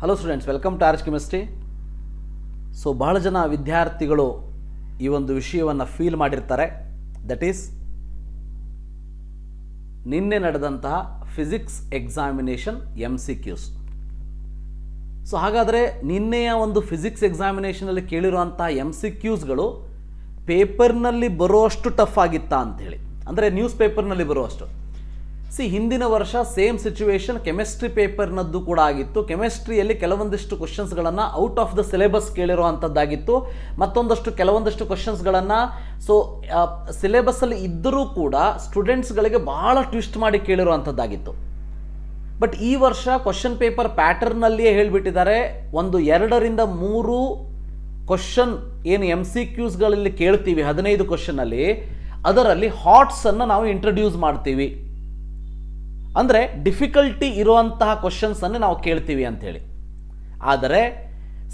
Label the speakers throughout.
Speaker 1: Hello students, welcome to arch chemistry. So ಬಹಳ ಜನ ವಿದ್ಯಾರ್ಥಿಗಳು ಈ ಒಂದು ವಿಷಯವನ್ನು ಫೀಲ್ ಮಾಡಿರ್ತಾರೆ. ದಟ್ ಈಸ್ ನಿನ್ನೆ ನಡೆದಂತಹ ಫಿಸಿಕ್ಸ್ ಎಕ್ಸಾಮಿನೇಷನ್ MCQs. ಸೊ ಹಾಗಾದರೆ ನಿನ್ನೆಯ ಒಂದು ಫಿಸಿಕ್ಸ್ ಎಕ್ಸಾಮಿನೇಷನಲ್ಲಿ ಕೇಳಿರುವಂತಹ MCQsಗಳು ಪೇಪರ್ನಲ್ಲಿ ಬರುವಷ್ಟು ಟಫ್ ಆಗಿತ್ತಾ ಅಂಥೇಳಿ, ಅಂದರೆ ನ್ಯೂಸ್ ಪೇಪರ್ನಲ್ಲಿ ಬರುವಷ್ಟು. ಹಿಂದಿನ ವರ್ಷ ಸೇಮ್ ಸಿಚುವೇಶನ್ ಕೆಮಿಸ್ಟ್ರಿ ಪೇಪರ್ನದ್ದು ಕೂಡ ಆಗಿತ್ತು. ಕೆಮಿಸ್ಟ್ರಿಯಲ್ಲಿ ಕೆಲವೊಂದಿಷ್ಟು ಕ್ವಶನ್ಸ್ಗಳನ್ನು ಔಟ್ ಆಫ್ ದ ಸಿಲೆಬಸ್ ಕೇಳಿರುವಂಥದ್ದಾಗಿತ್ತು, ಕೆಲವೊಂದಿಷ್ಟು ಕ್ವಶನ್ಸ್ಗಳನ್ನು ಸಿಲೆಬಸ್ಸಲ್ಲಿ ಇದ್ದರೂ ಕೂಡ ಸ್ಟೂಡೆಂಟ್ಸ್ಗಳಿಗೆ ಬಹಳ ಟ್ವಿಸ್ಟ್ ಮಾಡಿ ಕೇಳಿರುವಂಥದ್ದಾಗಿತ್ತು. ಬಟ್ ಈ ವರ್ಷ ಕ್ವಶನ್ ಪೇಪರ್ ಪ್ಯಾಟರ್ನ್ನಲ್ಲಿಯೇ ಹೇಳಿಬಿಟ್ಟಿದ್ದಾರೆ, ಒಂದು 2 ರಿಂದ 3 ಕ್ವಶನ್ ಏನು MCQsಗಳಲ್ಲಿ ಕೇಳ್ತೀವಿ 15 ಕ್ವಶನಲ್ಲಿ, ಅದರಲ್ಲಿ ಹಾಟ್ಸನ್ನು ನಾವು ಇಂಟ್ರೊಡ್ಯೂಸ್ ಮಾಡ್ತೀವಿ. ಅಂದರೆ ಡಿಫಿಕಲ್ಟಿ ಇರುವಂತಹ ಕ್ವಶನ್ಸನ್ನು ನಾವು ಕೇಳ್ತೀವಿ ಅಂಥೇಳಿ. ಆದರೆ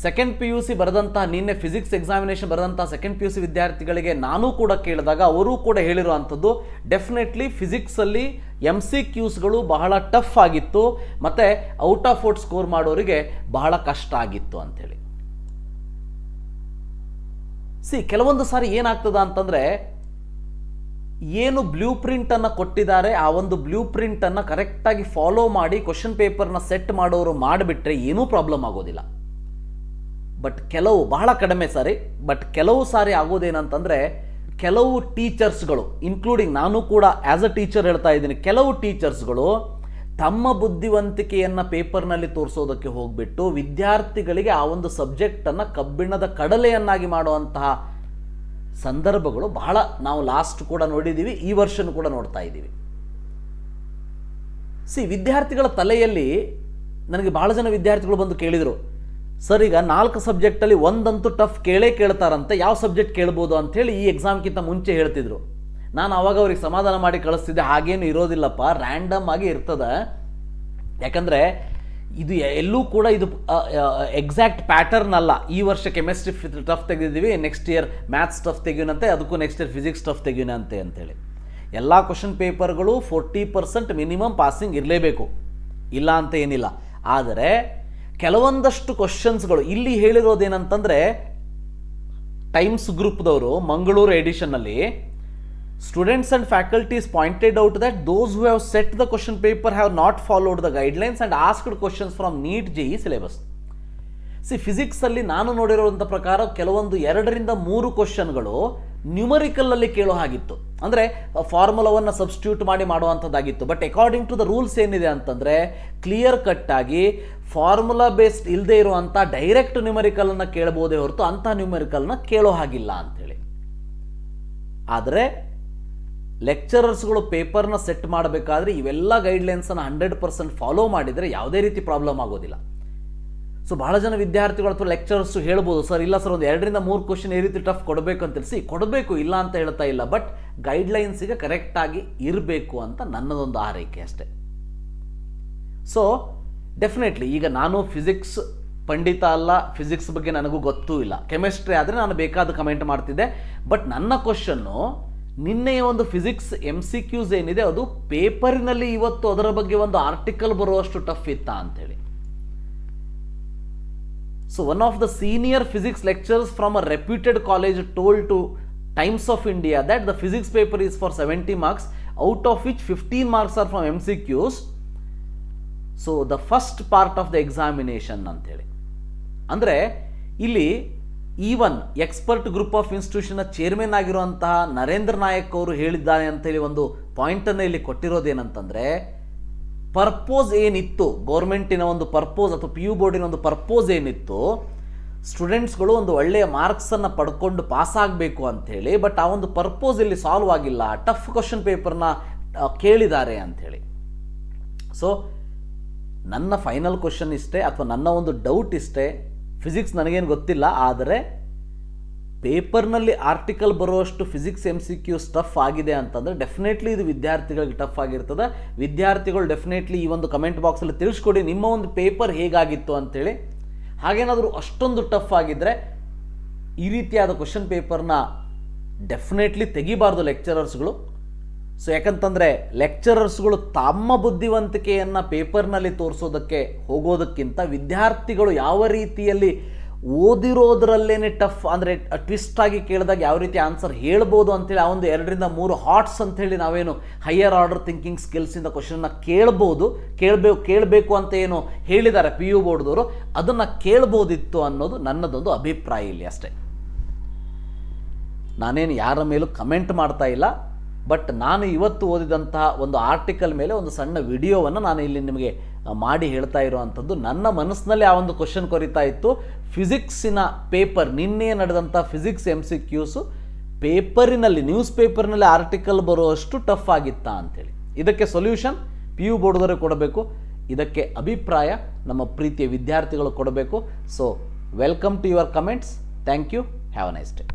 Speaker 1: ಸೆಕೆಂಡ್ PUC ಬರೆದಂತಹ ನಿನ್ನೆ ಫಿಸಿಕ್ಸ್ ಎಕ್ಸಾಮಿನೇಷನ್ ಬರೆದಂತಹ ಸೆಕೆಂಡ್ PUC ವಿದ್ಯಾರ್ಥಿಗಳಿಗೆ ನಾನು ಕೂಡ ಕೇಳಿದಾಗ ಅವರು ಕೂಡ ಹೇಳಿರುವಂಥದ್ದು, ಡೆಫಿನೆಟ್ಲಿ ಫಿಸಿಕ್ಸಲ್ಲಿ MCQsಗಳು ಬಹಳ ಟಫ್ ಆಗಿತ್ತು ಮತ್ತು ಔಟ್ ಆಫ್ ಔಟ್ ಸ್ಕೋರ್ ಮಾಡೋರಿಗೆ ಬಹಳ ಕಷ್ಟ ಆಗಿತ್ತು ಅಂಥೇಳಿ. ಕೆಲವೊಂದು ಸಾರಿ ಏನಾಗ್ತದ ಅಂತಂದರೆ, ಏನು ಬ್ಲೂ ಪ್ರಿಂಟನ್ನು ಕೊಟ್ಟಿದ್ದಾರೆ ಆ ಒಂದು ಬ್ಲೂ ಪ್ರಿಂಟನ್ನು ಕರೆಕ್ಟಾಗಿ ಫಾಲೋ ಮಾಡಿ ಕ್ವಶನ್ ಪೇಪರ್ನ ಸೆಟ್ ಮಾಡೋರು ಮಾಡಿಬಿಟ್ರೆ ಏನೂ ಪ್ರಾಬ್ಲಮ್ ಆಗೋದಿಲ್ಲ. ಬಟ್ ಬಹಳ ಕಡಿಮೆ ಸಾರಿ, ಕೆಲವು ಸಾರಿ ಆಗೋದೇನಂತಂದರೆ, ಕೆಲವು ಟೀಚರ್ಸ್ಗಳು ಇನ್ಕ್ಲೂಡಿಂಗ್ ನಾನು ಕೂಡ ಆ್ಯಸ್ ಅ ಟೀಚರ್ ಹೇಳ್ತಾ ಇದ್ದೀನಿ, ಕೆಲವು ಟೀಚರ್ಸ್ಗಳು ತಮ್ಮ ಬುದ್ಧಿವಂತಿಕೆಯನ್ನು ಪೇಪರ್ನಲ್ಲಿ ತೋರಿಸೋದಕ್ಕೆ ಹೋಗಿಬಿಟ್ಟು ವಿದ್ಯಾರ್ಥಿಗಳಿಗೆ ಆ ಒಂದು ಸಬ್ಜೆಕ್ಟನ್ನು ಕಬ್ಬಿಣದ ಕಡಲೆಯನ್ನಾಗಿ ಮಾಡುವಂತಹ ಸಂದರ್ಭಗಳು ಬಹಳ ನಾವು ಲಾಸ್ಟ್ ಕೂಡ ನೋಡಿದ್ದೀವಿ, ಈ ವರ್ಷನೂ ಕೂಡ ನೋಡ್ತಾ ಇದ್ದೀವಿ. ವಿದ್ಯಾರ್ಥಿಗಳ ತಲೆಯಲ್ಲಿ ನನಗೆ ಬಹಳ ಜನ ವಿದ್ಯಾರ್ಥಿಗಳು ಬಂದು ಕೇಳಿದರು, ಸರ್ ಈಗ 4 ಸಬ್ಜೆಕ್ಟಲ್ಲಿ ಒಂದಂತೂ ಟಫ್ ಕೇಳ್ತಾರಂತೆ, ಯಾವ ಸಬ್ಜೆಕ್ಟ್ ಕೇಳ್ಬೋದು ಅಂಥೇಳಿ ಈ ಎಕ್ಸಾಮ್ಗಿಂತ ಮುಂಚೆ ಹೇಳ್ತಿದ್ರು. ನಾನು ಆವಾಗ ಅವ್ರಿಗೆ ಸಮಾಧಾನ ಮಾಡಿ ಕಳಿಸ್ತಿದ್ದೆ, ಹಾಗೇನು ಇರೋದಿಲ್ಲಪ್ಪ, ರ್ಯಾಂಡಮ್ ಆಗಿ ಇರ್ತದೆ. ಯಾಕಂದರೆ ಇದು ಎಲ್ಲೂ ಕೂಡ ಇದು ಎಕ್ಸಾಕ್ಟ್ ಪ್ಯಾಟರ್ನ್ ಅಲ್ಲ. ಈ ವರ್ಷ ಕೆಮಿಸ್ಟ್ರಿ ಟಫ್ ತೆಗೆದಿದ್ದೀವಿ, ನೆಕ್ಸ್ಟ್ ಇಯರ್ ಮ್ಯಾಥ್ಸ್ ಟಫ್ ತೆಗಿಯೋನಂತೆ, ಅದಕ್ಕೂ ನೆಕ್ಸ್ಟ್ ಇಯರ್ ಫಿಸಿಕ್ಸ್ ಟಫ್ ತೆಗಿಯೋನಂತೆ ಅಂತೇಳಿ. ಎಲ್ಲ ಕ್ವಶನ್ ಪೇಪರ್ಗಳು 40% ಮಿನಿಮಮ್ ಪಾಸಿಂಗ್ ಇರಲೇಬೇಕು, ಇಲ್ಲ ಅಂತ ಏನಿಲ್ಲ. ಆದರೆ ಕೆಲವೊಂದಷ್ಟು ಕ್ವಶನ್ಸ್ಗಳು ಇಲ್ಲಿ ಹೇಳಿರೋದೇನಂತಂದರೆ, ಟೈಮ್ಸ್ ಗ್ರೂಪ್ದವರು ಮಂಗಳೂರು ಎಡಿಷನ್ನಲ್ಲಿ students and faculties pointed out that those who have set the question paper have not followed the guidelines and asked questions from NEET JEE syllabus. ಫಿಸಿಕ್ಸಲ್ಲಿ ನಾನು ನೋಡಿರುವಂಥ ಪ್ರಕಾರ ಕೆಲವೊಂದು 2 ರಿಂದ 3 ಕ್ವಶನ್ಗಳು ನ್ಯೂಮರಿಕಲಲ್ಲಿ ಕೇಳೋ ಹಾಗಿತ್ತು, ಅಂದರೆ ಫಾರ್ಮುಲಾವನ್ನು ಸಬ್ಸ್ಟಿಟ್ಯೂಟ್ ಮಾಡಿ ಮಾಡುವಂಥದ್ದಾಗಿತ್ತು. But according to the rules ಏನಿದೆ ಅಂತಂದರೆ, ಕ್ಲಿಯರ್ ಕಟ್ಟಾಗಿ ಫಾರ್ಮುಲಾ ಬೇಸ್ಡ್ ಇಲ್ಲದೆ ಇರುವಂಥ ಡೈರೆಕ್ಟ್ ನ್ಯೂಮರಿಕಲನ್ನು ಕೇಳಬಹುದೇ ಹೊರತು ಅಂಥ ನ್ಯೂಮರಿಕಲ್ನ ಕೇಳೋ ಹಾಗಿಲ್ಲ ಅಂಥೇಳಿ. ಆದರೆ ಲೆಕ್ಚರರ್ಸ್ಗಳು ಪೇಪರ್ನ ಸೆಟ್ ಮಾಡಬೇಕಾದ್ರೆ ಇವೆಲ್ಲ ಗೈಡ್ಲೈನ್ಸನ್ನು 100% ಫಾಲೋ ಮಾಡಿದರೆ ಯಾವುದೇ ರೀತಿ ಪ್ರಾಬ್ಲಮ್ ಆಗೋದಿಲ್ಲ. ಬಹಳ ಜನ ವಿದ್ಯಾರ್ಥಿಗಳ ಅಥವಾ ಲೆಕ್ಚರರ್ಸು ಹೇಳ್ಬೋದು, ಸರ್ ಇಲ್ಲ ಸರ್ ಒಂದು 2 ರಿಂದ 3 ಕ್ವಶನ್ ಈ ರೀತಿ ಟಫ್ ಕೊಡಬೇಕು ಅಂತೇಳಿ. ಕೊಡಬೇಕು, ಇಲ್ಲ ಅಂತ ಹೇಳ್ತಾ ಇಲ್ಲ, ಬಟ್ ಗೈಡ್ಲೈನ್ಸಿಗೆ ಕರೆಕ್ಟಾಗಿ ಇರಬೇಕು ಅಂತ ನನ್ನದೊಂದು ಆರೈಕೆ ಅಷ್ಟೇ. ಡೆಫಿನೆಟ್ಲಿ ಈಗ ನಾನು ಫಿಸಿಕ್ಸ್ ಪಂಡಿತ ಅಲ್ಲ, ಫಿಸಿಕ್ಸ್ ಬಗ್ಗೆ ನನಗೂ ಗೊತ್ತೂ ಇಲ್ಲ. ಕೆಮಿಸ್ಟ್ರಿ ಆದರೆ ನಾನು ಬೇಕಾದ ಕಮೆಂಟ್ ಮಾಡ್ತಿದ್ದೆ. ಬಟ್ ನನ್ನ ಕ್ವಶನ್ನು ನಿನ್ನೆಯ ಒಂದು ಫಿಸಿಕ್ಸ್ MCQs ಏನಿದೆ ಅದು ಪೇಪರಿನಲ್ಲಿ ಇವತ್ತು ಅದರ ಬಗ್ಗೆ ಒಂದು ಆರ್ಟಿಕಲ್ ಬರುವಷ್ಟು ಟಫ್ ಇತ್ತಾ ಅಂಥೇಳಿ. One of the senior physics lecturers from a reputed college told to times of India that the physics paper is for 70 marks, out of which 15 marks are from MCQs. The first part of the examination ಅಂಥೇಳಿ. ಅಂದರೆ ಇಲ್ಲಿ even expert group of ಇನ್ಸ್ಟಿಟ್ಯೂಷನ್ನ chairman ಆಗಿರುವಂತಹ ನರೇಂದ್ರ ನಾಯಕ್ ಅವರು ಹೇಳಿದ್ದಾರೆ ಅಂತೇಳಿ ಒಂದು ಪಾಯಿಂಟನ್ನು ಇಲ್ಲಿ ಕೊಟ್ಟಿರೋದೇನಂತಂದರೆ, purpose ಏನಿತ್ತು, ಗೌರ್ಮೆಂಟಿನ ಒಂದು ಪರ್ಪೋಸ್ ಅಥವಾ PU ಬೋರ್ಡಿನ ಒಂದು ಪರ್ಪೋಸ್ ಏನಿತ್ತು, ಸ್ಟೂಡೆಂಟ್ಸ್ಗಳು ಒಂದು ಒಳ್ಳೆಯ ಮಾರ್ಕ್ಸನ್ನು ಪಡ್ಕೊಂಡು ಪಾಸ್ ಆಗಬೇಕು ಅಂಥೇಳಿ. ಬಟ್ ಆ ಒಂದು ಪರ್ಪೋಸ್ ಇಲ್ಲಿ ಸಾಲ್ವ್ ಆಗಿಲ್ಲ, ಟಫ್ ಕ್ವಶನ್ ಪೇಪರ್ನ ಕೇಳಿದ್ದಾರೆ ಅಂಥೇಳಿ. ನನ್ನ ಫೈನಲ್ ಕ್ವಶನ್ ಇಷ್ಟೇ, ಅಥವಾ ನನ್ನ ಒಂದು ಡೌಟ್ ಇಷ್ಟೇ, ಫಿಸಿಕ್ಸ್ ನನಗೇನು ಗೊತ್ತಿಲ್ಲ, ಆದರೆ ಪೇಪರ್ನಲ್ಲಿ ಆರ್ಟಿಕಲ್ ಬರುವಷ್ಟು ಫಿಸಿಕ್ಸ್ MCQs ಟಫ್ ಆಗಿದೆ ಅಂತಂದರೆ ಡೆಫಿನೆಟ್ಲಿ ಇದು ವಿದ್ಯಾರ್ಥಿಗಳಿಗೆ ಟಫ್ ಆಗಿರ್ತದೆ. ವಿದ್ಯಾರ್ಥಿಗಳು ಡೆಫಿನೆಟ್ಲಿ ಈ ಒಂದು ಕಮೆಂಟ್ ಬಾಕ್ಸಲ್ಲಿ ತಿಳಿಸ್ಕೊಡಿ ನಿಮ್ಮ ಒಂದು ಪೇಪರ್ ಹೇಗಾಗಿತ್ತು ಅಂಥೇಳಿ. ಹಾಗೇನಾದರೂ ಅಷ್ಟೊಂದು ಟಫ್ ಆಗಿದ್ದರೆ ಈ ರೀತಿಯಾದ ಕ್ವಶನ್ ಪೇಪರ್ನ ಡೆಫಿನೆಟ್ಲಿ ತೆಗಿಬಾರ್ದು ಲೆಕ್ಚರರ್ಸ್ಗಳು. ಸೊ ಯಾಕಂತಂದರೆ ಲೆಕ್ಚರರ್ಸ್ಗಳು ತಮ್ಮ ಬುದ್ಧಿವಂತಿಕೆಯನ್ನು ಪೇಪರ್ನಲ್ಲಿ ತೋರಿಸೋದಕ್ಕೆ ಹೋಗೋದಕ್ಕಿಂತ ವಿದ್ಯಾರ್ಥಿಗಳು ಯಾವ ರೀತಿಯಲ್ಲಿ ಓದಿರೋದ್ರಲ್ಲೇ ಟಫ್ ಅಂದರೆ ಟ್ವಿಸ್ಟ್ ಆಗಿ ಕೇಳಿದಾಗ ಯಾವ ರೀತಿ ಆನ್ಸರ್ ಹೇಳ್ಬೋದು ಅಂತೇಳಿ ಆ ಒಂದು 2 ರಿಂದ 3 ಹಾಟ್ಸ್ ಅಂಥೇಳಿ ನಾವೇನು ಹೈಯರ್ ಆರ್ಡರ್ ಥಿಂಕಿಂಗ್ ಸ್ಕಿಲ್ಸಿಂದ ಕ್ವಶನ್ನ ಕೇಳಬೇಕು ಅಂತ ಏನು ಹೇಳಿದ್ದಾರೆ PU ಬೋರ್ಡ್ದವರು, ಅದನ್ನು ಕೇಳ್ಬೋದಿತ್ತು ಅನ್ನೋದು ನನ್ನದೊಂದು ಅಭಿಪ್ರಾಯ ಇಲ್ಲಿ ಅಷ್ಟೇ. ನಾನೇನು ಯಾರ ಮೇಲೂ ಕಮೆಂಟ್ ಮಾಡ್ತಾ ಇಲ್ಲ, ಬಟ್ ನಾನು ಇವತ್ತು ಓದಿದಂತಹ ಒಂದು ಆರ್ಟಿಕಲ್ ಮೇಲೆ ಒಂದು ಸಣ್ಣ ವಿಡಿಯೋವನ್ನು ನಾನು ಇಲ್ಲಿ ನಿಮಗೆ ಮಾಡಿ ಹೇಳ್ತಾ ಇರುವಂಥದ್ದು. ನನ್ನ ಮನಸ್ಸಿನಲ್ಲಿ ಆ ಒಂದು ಕ್ವಶನ್ ಕೊರಿತಾ ಇತ್ತು, ಫಿಸಿಕ್ಸಿನ ಪೇಪರ್ ನಿನ್ನೆ ನಡೆದಂಥ ಫಿಸಿಕ್ಸ್ MCQs ಪೇಪರಿನಲ್ಲಿ ನ್ಯೂಸ್ ಪೇಪರ್ನಲ್ಲಿ ಆರ್ಟಿಕಲ್ ಬರುವಷ್ಟು ಟಫ್ ಆಗಿತ್ತಾ ಅಂಥೇಳಿ. ಇದಕ್ಕೆ ಸೊಲ್ಯೂಷನ್ PU ಬೋರ್ಡ್ದವರೇ ಕೊಡಬೇಕು, ಇದಕ್ಕೆ ಅಭಿಪ್ರಾಯ ನಮ್ಮ ಪ್ರೀತಿಯ ವಿದ್ಯಾರ್ಥಿಗಳು ಕೊಡಬೇಕು. So welcome to your comments. Thank you. Have a nice day.